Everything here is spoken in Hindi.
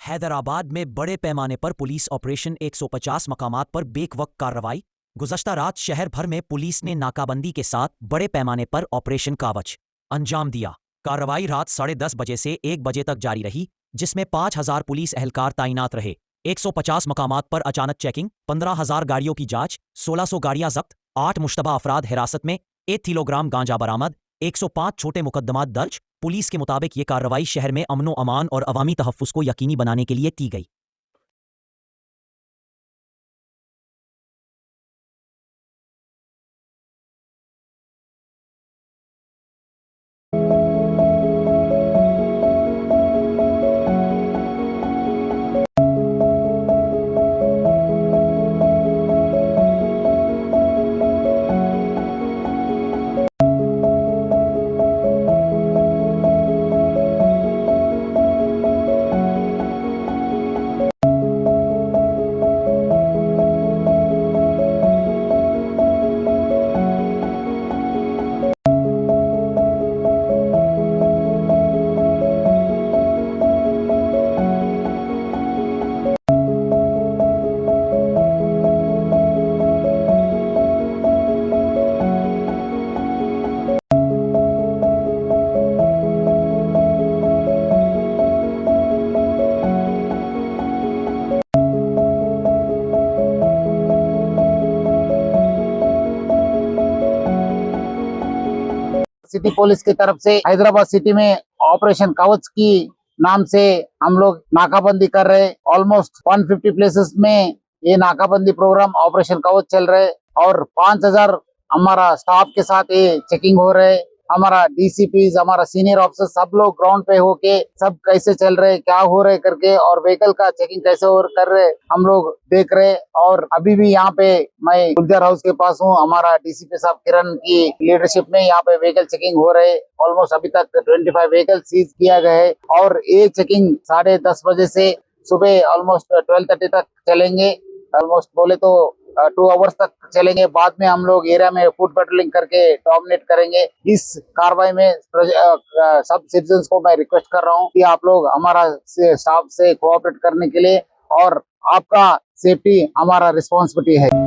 हैदराबाद में बड़े पैमाने पर पुलिस ऑपरेशन 150 मकामात पर बेवक्त कार्रवाई। गुज़श्ता रात शहर भर में पुलिस ने नाकाबंदी के साथ बड़े पैमाने पर ऑपरेशन कवच अंजाम दिया। कार्रवाई रात 10:30 बजे से 1 बजे तक जारी रही, जिसमें 5,000 पुलिस एहलकार तैनात रहे। 150 मकामात पर अचानक चेकिंग, 15,000 गाड़ियों की जांच, 1600 गाड़ियां जब्त, 8 मुश्तबा अफराद हिरासत में, 1 किलोग्राम गांजा बरामद, 105 छोटे मुकदमात दर्ज। पुलिस के मुताबिक ये कार्रवाई शहर में अमनो अमान और अवामी तहफ़्फ़ुज़ को यकीनी बनाने के लिए की गई। सिटी पुलिस की तरफ से हैदराबाद सिटी में ऑपरेशन कवच की नाम से हम लोग नाकाबंदी कर रहे। ऑलमोस्ट 150 प्लेसेस में ये नाकाबंदी प्रोग्राम ऑपरेशन कवच चल रहे और 5,000 हमारा स्टाफ के साथ ये चेकिंग हो रहे। हमारा डीसीपी, हमारा सीनियर ऑफिसर सब लोग ग्राउंड पे होके सब कैसे चल रहे, क्या हो रहे करके और व्हीकल का चेकिंग कैसे कर रहे हम लोग देख रहे। और अभी भी यहाँ पे मैं गुलजार हाउस के पास हूँ। हमारा डीसीपी साहब किरण की लीडरशिप में यहाँ पे व्हीकल चेकिंग हो रहे। ऑलमोस्ट अभी तक 25 व्हीकल सीज किया गया है और ये चेकिंग 10:30 बजे से सुबह ऑलमोस्ट 12:30 तक चलेंगे। ऑलमोस्ट बोले तो 2 आवर्स तक चलेंगे। बाद में हम लोग एरिया में फुट पेट्रोलिंग करके डोमिनेट करेंगे। इस कार्रवाई में सब सिटीजन्स को मैं रिक्वेस्ट कर रहा हूँ कि आप लोग हमारा स्टाफ से कोऑपरेट करने के लिए, और आपका सेफ्टी हमारा रिस्पॉन्सिबिलिटी है।